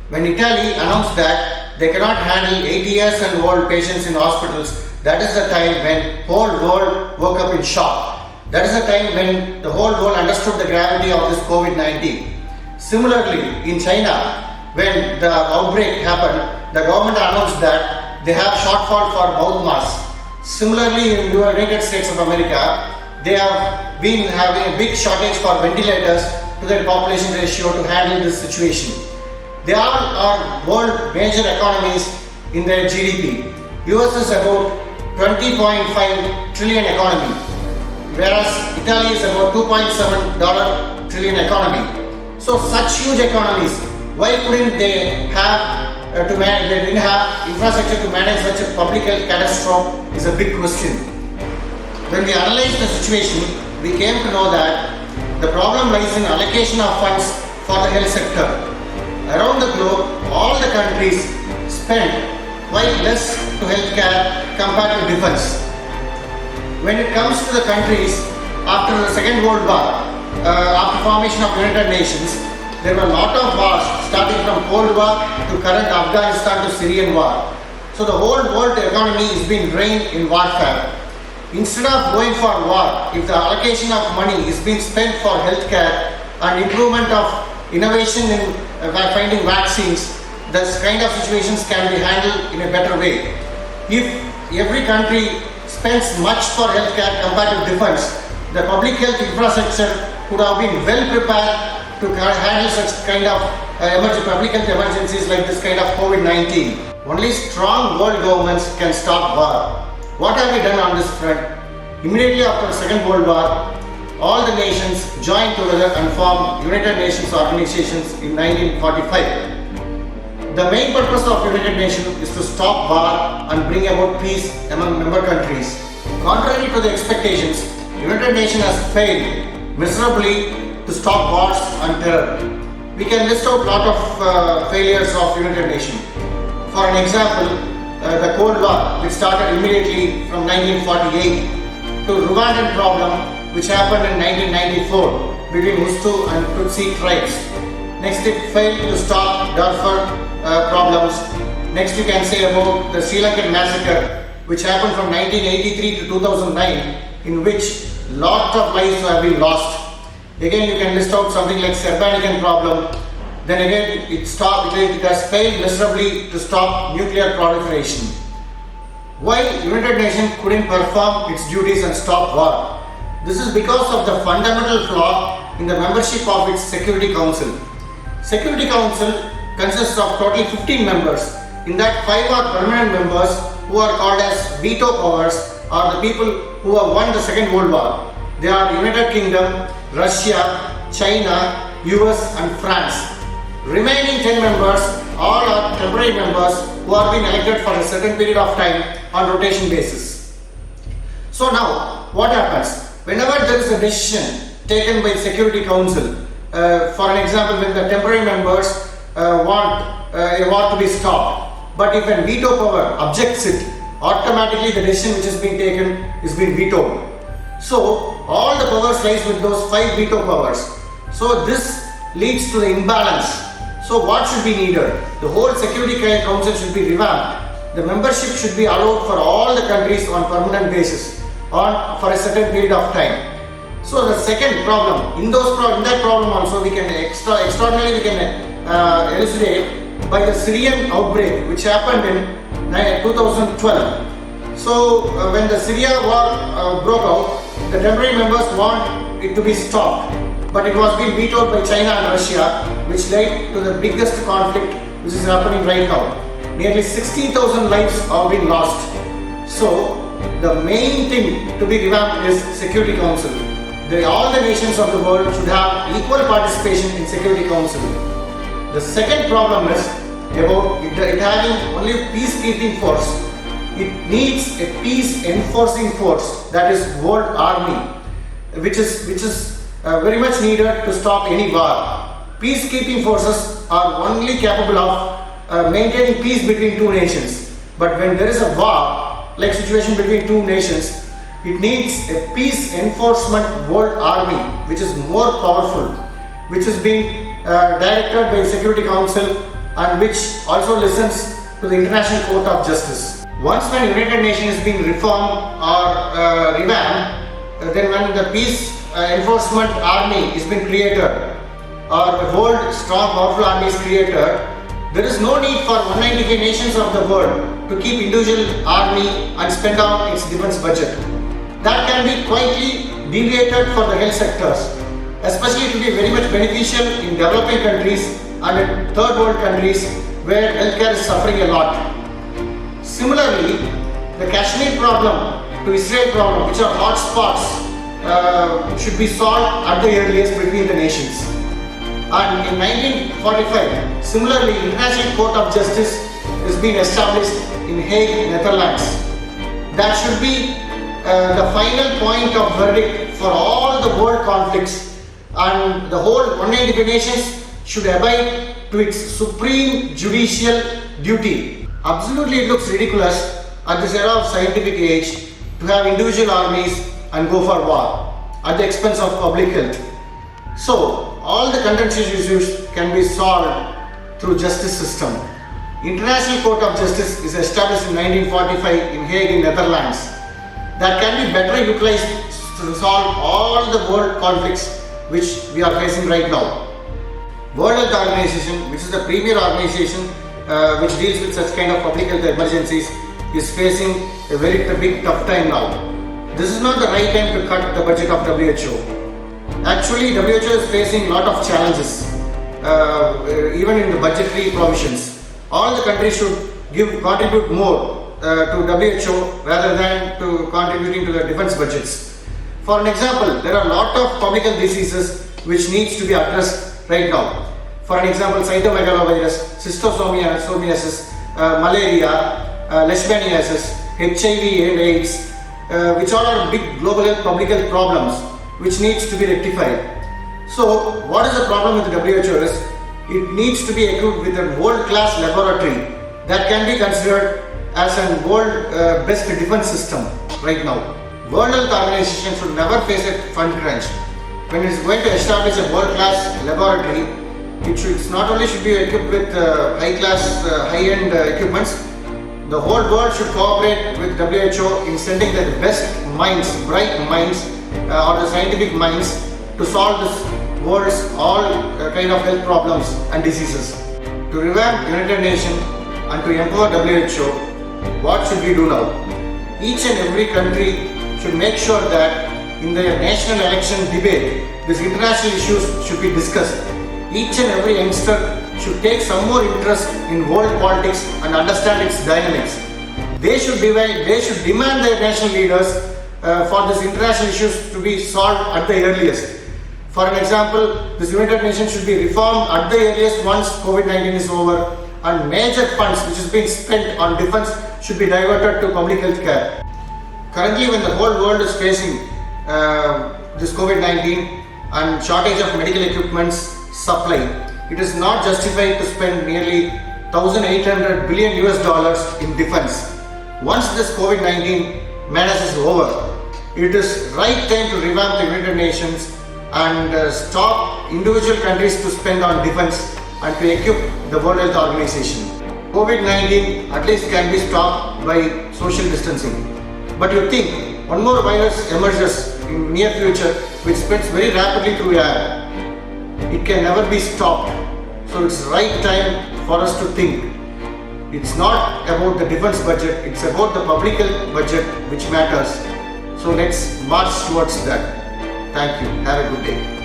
When Italy announced that they cannot handle 80 years and old patients in hospitals, that is the time when whole world woke up in shock. That is the time when the whole world understood the gravity of this COVID-19. Similarly, in China, when the outbreak happened, the government announced that they have shortfall for mouth masks. Similarly, in the United States of America, they have been having a big shortage for ventilators to their population ratio to handle this situation. They all are world major economies in their GDP. US is about 20.5 trillion economy, whereas Italy is about $2.7 trillion economy. So such huge economies, why couldn't they have they didn't have infrastructure to manage such a public health catastrophe is a big question. When we analyzed the situation, we came to know that the problem lies in allocation of funds for the health sector. Around the globe, all the countries spend quite less to healthcare compared to defense. When it comes to the countries after the Second World War, after formation of United Nations, there were a lot of wars starting from Cold War to current Afghanistan to Syrian war. So the whole world economy is being drained in warfare. Instead of going for war, if the allocation of money is being spent for healthcare and improvement of innovation in finding vaccines, this kind of situations can be handled in a better way. If every country spends much for healthcare compared to defense, the public health infrastructure could have been well prepared to handle such kind of public health emergencies like this kind of COVID-19. Only strong world governments can stop war. What have we done on this front? Immediately after the Second World War, all the nations joined together and formed United Nations organizations in 1945. The main purpose of United Nations is to stop war and bring about peace among member countries. Contrary to the expectations, United Nations has failed miserably to stop wars and terror. We can list out a lot of failures of United Nations. For an example, the Cold War, which started immediately from 1948, to Rwandan problem, which happened in 1994 between Hutu and Tutsi tribes. Next, it failed to stop Darfur problems. Next, you can say about the Sri Lankan massacre, which happened from 1983 to 2009, in which lot of lives have been lost. Again, you can list out something like Serbian problem. Then again, it has failed miserably to stop nuclear proliferation. Why United Nations couldn't perform its duties and stop war? This is because of the fundamental flaw in the membership of its Security Council. Security Council consists of totally 15 members. In that, 5 are permanent members who are called as veto powers, or the people who have won the Second World War. They are United Kingdom, Russia, China, US and France. Remaining 10 members all are temporary members who are being elected for a certain period of time on rotation basis. So now, what happens? Whenever there is a decision taken by Security Council, for an example, when the temporary members want a war to be stopped, but if a veto power objects it, automatically the decision which is being taken is being vetoed. So all the powers lies with those 5 veto powers. So this leads to the imbalance. So what should be needed? The whole Security Council should be revamped. The membership should be allowed for all the countries on permanent basis for a certain period of time. So the second problem, in that problem also we can extraordinarily elucidate by the Syrian outbreak which happened in 2012. So when the Syria war broke out, the temporary members want it to be stopped, but it was being vetoed by China and Russia, which led to the biggest conflict which is happening right now. Nearly 16,000 lives have been lost. So the main thing to be revamped is Security Council. All the nations of the world should have equal participation in Security Council. The second problem is about it having only peacekeeping force. It needs a peace enforcing force, that is World Army, which is very much needed to stop any war. Peacekeeping forces are only capable of maintaining peace between two nations. But when there is a war, like situation between two nations, it needs a peace enforcement world army which is more powerful, which is being directed by Security Council and which also listens to the International Court of Justice. Once when United Nations is being reformed or revamped, then when the peace enforcement army is being created or a whole strong powerful army is created, there is no need for 195 nations of the world to keep individual army and spend on its defense budget. That can be quietly deviated for the health sectors. Especially it will be very much beneficial in developing countries and in third world countries where healthcare is suffering a lot. Similarly, the Kashmir problem to Israel problem, which are hot spots, should be solved at the earliest between the nations. And in 1945, similarly, International Court of Justice is being established in Hague, Netherlands. That should be the final point of verdict for all the world conflicts, and the whole 195 nations should abide to its supreme judicial duty. Absolutely, it looks ridiculous at this era of scientific age to have individual armies and go for war at the expense of public health. So, all the contentious issues can be solved through justice system. International Court of Justice is established in 1945 in Hague in Netherlands. That can be better utilized to solve all the world conflicts which we are facing right now. World Health Organization, which is the premier organization which deals with such kind of public health emergencies, is facing a very big tough time now. This is not the right time to cut the budget of WHO. Actually, WHO is facing a lot of challenges, even in the budgetary provisions. All the countries should contribute more to WHO rather than to contributing to the defense budgets. For an example, there are a lot of public health diseases which needs to be addressed right now. For an example, cytomegalovirus, schistosomiasis, malaria, leishmaniasis, HIV and AIDS, which all are big global health, public health problems which needs to be rectified. So, what is the problem with the WHO is, it needs to be equipped with a world-class laboratory that can be considered as a world best defense system right now. World Health Organization should never face a fund crunch. When it is going to establish a world-class laboratory, it not only should be equipped with high-class, high-end equipments. The whole world should cooperate with WHO in sending the best minds, bright minds, or the scientific minds to solve this world's all kind of health problems and diseases. To revamp United Nations and to empower WHO, what should we do now? Each and every country should make sure that in the national election debate, these international issues should be discussed. Each and every youngster should take some more interest in world politics and understand its dynamics. They should demand their national leaders for these international issues to be solved at the earliest. For an example, this United Nations should be reformed at the earliest once COVID-19 is over, and major funds which is being spent on defense should be diverted to public health care. Currently, when the whole world is facing this COVID-19 and shortage of medical equipments supply, it is not justified to spend nearly 1,800 billion US in defense. Once this COVID-19 menace is over, it is right time to revamp the United Nations and stop individual countries to spend on defense and to equip the World Health Organization. COVID-19 at least can be stopped by social distancing. But you think one more virus emerges in near future which spreads very rapidly through air. It can never be stopped. So it's right time for us to think. It's not about the defense budget, it's about the public health budget which matters. So let's march towards that. Thank you. Have a good day.